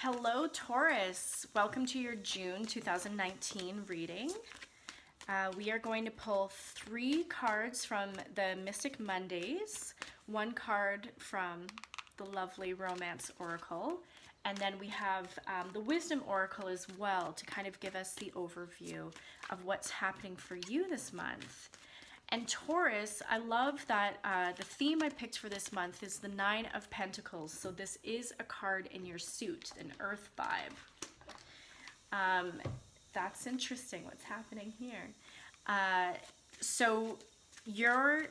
Hello, Taurus. Welcome to your June 2019 reading. We are going to pull 3 cards from the Mystic Mondays, 1 card from the lovely Romance Oracle, and then we have the Wisdom Oracle as well to kind of give us the overview of what's happening for you this month. And Taurus, I love that the theme I picked for this month is the 9 of Pentacles. So this is a card in your suit, an earth vibe. That's interesting what's happening here. So you're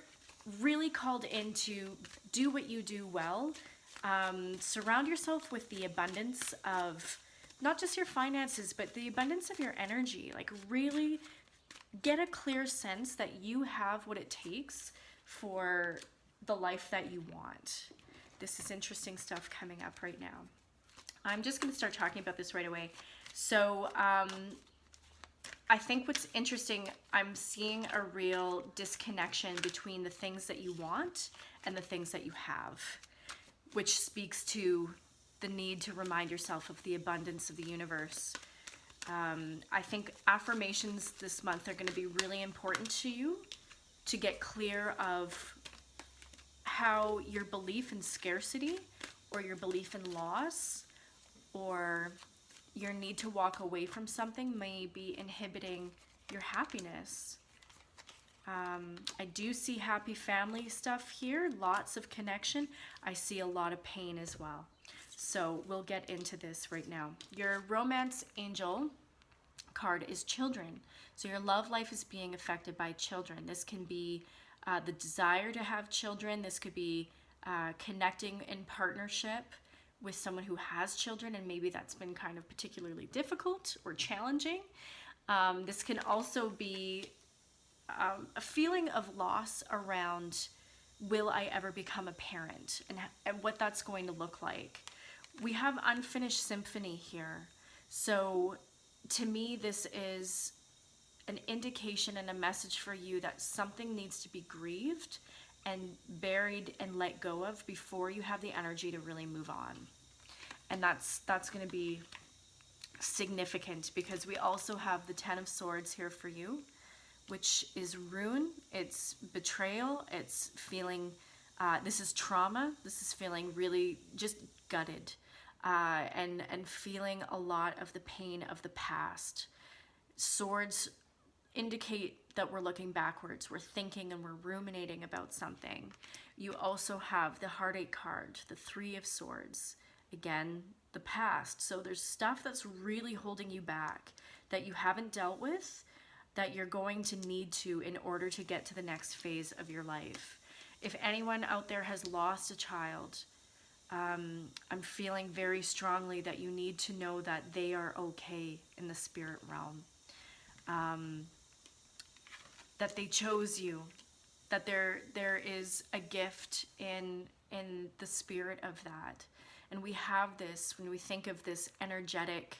really called in to do what you do well. Surround yourself with the abundance of not just your finances, but the abundance of your energy. Like really get a clear sense that you have what it takes for the life that you want. This is interesting stuff coming up right now. I'm just going to start talking about this right away. So I think what's interesting, I'm seeing a real disconnection between the things that you want and the things that you have, which speaks to the need to remind yourself of the abundance of the universe. I think affirmations this month are going to be really important to you to get clear of how your belief in scarcity or your belief in loss or your need to walk away from something may be inhibiting your happiness. I do see happy family stuff here, lots of connection. I see a lot of pain as well. So we'll get into this right now. Your romance angel card is children. So your love life is being affected by children. This can be the desire to have children. This could be connecting in partnership with someone who has children, and maybe that's been kind of particularly difficult or challenging. This can also be a feeling of loss around, will I ever become a parent, and what that's going to look like. We have unfinished symphony here. So to me, this is an indication and a message for you that something needs to be grieved and buried and let go of before you have the energy to really move on. And that's going to be significant because we also have the 10 of Swords here for you, which is ruin, it's betrayal, it's feeling, this is trauma, this is feeling really just gutted. And feeling a lot of the pain of the past. Swords indicate that we're looking backwards, we're thinking and we're ruminating about something. You also have the heartache card, the 3 of Swords. Again, the past. So there's stuff that's really holding you back that you haven't dealt with, that you're going to need to in order to get to the next phase of your life. If anyone out there has lost a child, I'm feeling very strongly that you need to know that they are okay in the spirit realm. That they chose you. That there is a gift in the spirit of that. And we have this, when we think of this energetic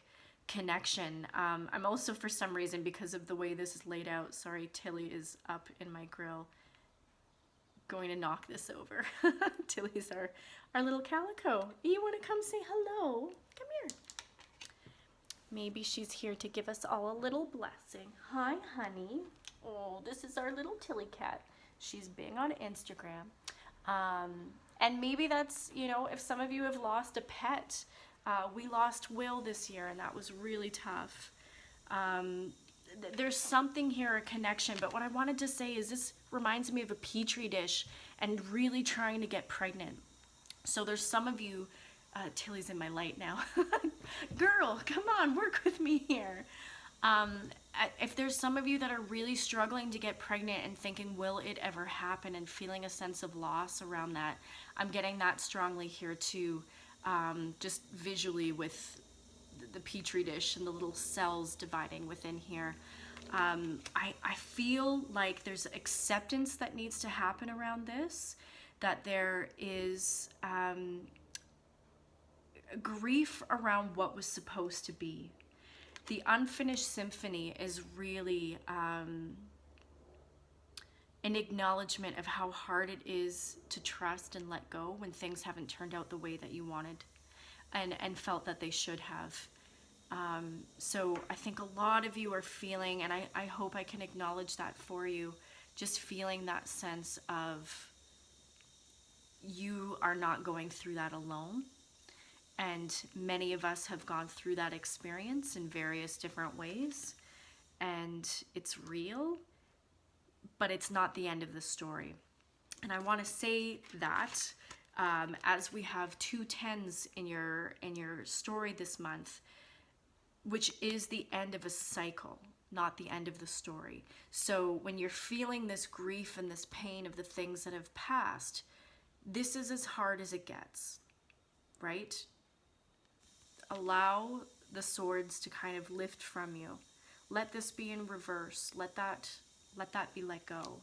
connection. I'm also, for some reason, because of the way this is laid out, sorry, Tilly is up in my grill, going to knock this over. Tilly's our little calico. You want to come say hello? Come here. Maybe she's here to give us all a little blessing. Hi, honey. Oh, this is our little Tilly cat. She's being on Instagram. And maybe that's, you know, if some of you have lost a pet. We lost Will this year, and that was really tough. There's something here, a connection, but what I wanted to say is this reminds me of a petri dish and really trying to get pregnant. So there's some of you, Tilly's in my light now. Girl, come on, work with me here. If there's some of you that are really struggling to get pregnant and thinking, will it ever happen, and feeling a sense of loss around that, I'm getting that strongly here too, just visually with the petri dish and the little cells dividing within here. I feel like there's acceptance that needs to happen around this, that there is grief around what was supposed to be. The unfinished symphony is really an acknowledgement of how hard it is to trust and let go when things haven't turned out the way that you wanted. and felt that they should have. So I think a lot of you are feeling, and I hope I can acknowledge that for you, just feeling that sense of you are not going through that alone. And many of us have gone through that experience in various different ways. And it's real, but it's not the end of the story. And I want to say that as we have 2 tens in your story this month, which is the end of a cycle, not the end of the story. So when you're feeling this grief and this pain of the things that have passed, this is as hard as it gets, right? Allow the swords to kind of lift from you. Let this be in reverse. Let that be let go.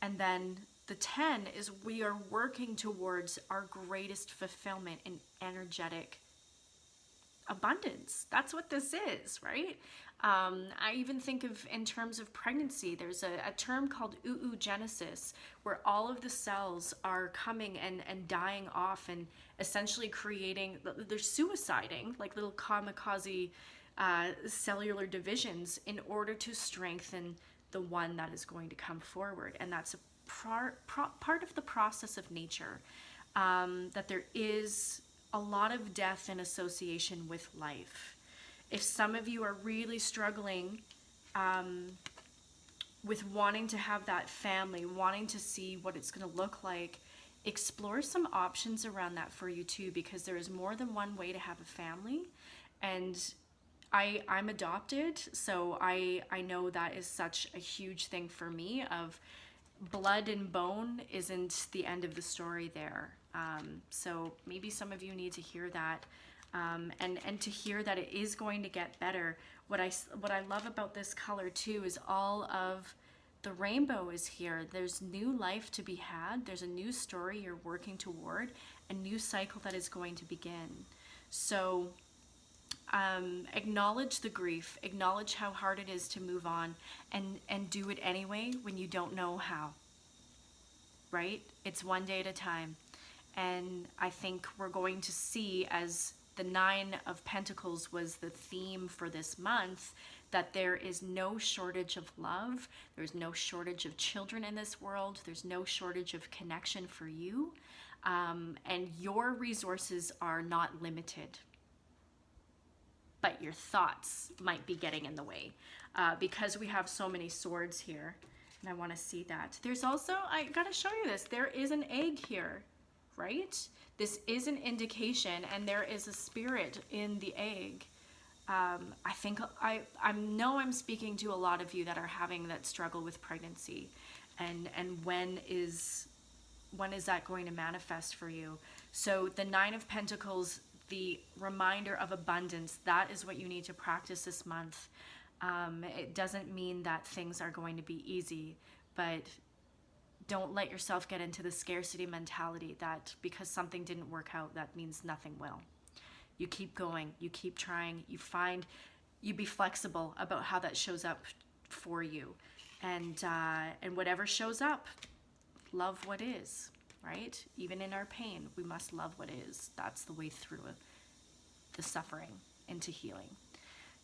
And then the 10 is we are working towards our greatest fulfillment in energetic abundance. That's what this is, right? I even think of, in terms of pregnancy, there's a term called oogenesis, where all of the cells are coming and dying off and essentially creating, they're suiciding, like little kamikaze cellular divisions in order to strengthen the one that is going to come forward. And that's a part of the process of nature, that there is a lot of death in association with life. If some of you are really struggling with wanting to have that family, wanting to see what it's going to look like, explore some options around that for you too, because there is more than one way to have a family. And I'm adopted, so I know that is such a huge thing for me, of blood and bone isn't the end of the story there. So maybe some of you need to hear that, and to hear that it is going to get better. What I love about this color too is all of the rainbow is here. There's new life to be had. There's a new story you're working toward, a new cycle that is going to begin. So acknowledge the grief, acknowledge how hard it is to move on, and do it anyway when you don't know how, right? It's one day at a time. And I think we're going to see, as the 9 of Pentacles was the theme for this month, that there is no shortage of love. There's no shortage of children in this world. There's no shortage of connection for you. And your resources are not limited. But your thoughts might be getting in the way, because we have so many swords here. And I want to see that. There's also, I got to show you this. There is an egg here. Right? This is an indication, and there is a spirit in the egg. I think I know I'm speaking to a lot of you that are having that struggle with pregnancy, and when is that going to manifest for you? So the 9 of Pentacles, the reminder of abundance, that is what you need to practice this month. It doesn't mean that things are going to be easy, but don't let yourself get into the scarcity mentality that because something didn't work out, that means nothing will. You keep going, you keep trying, you be flexible about how that shows up for you. And whatever shows up, love what is, right? Even in our pain, we must love what is. That's the way through the suffering into healing.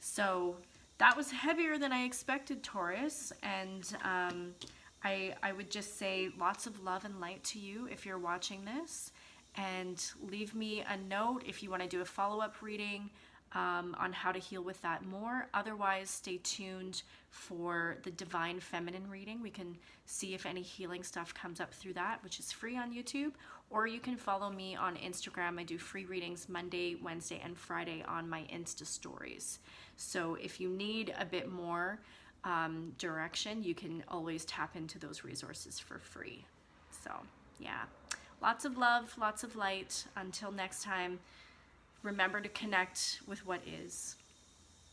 So that was heavier than I expected, Taurus. And I would just say lots of love and light to you if you're watching this, and leave me a note if you want to do a follow-up reading on how to heal with that more. Otherwise, stay tuned for the Divine Feminine reading. We can see if any healing stuff comes up through that, which is free on YouTube, or you can follow me on Instagram. I do free readings Monday, Wednesday, and Friday on my Insta stories. So if you need a bit more direction, you can always tap into those resources for free. So yeah, lots of love, lots of light. Until next time, remember to connect with what is.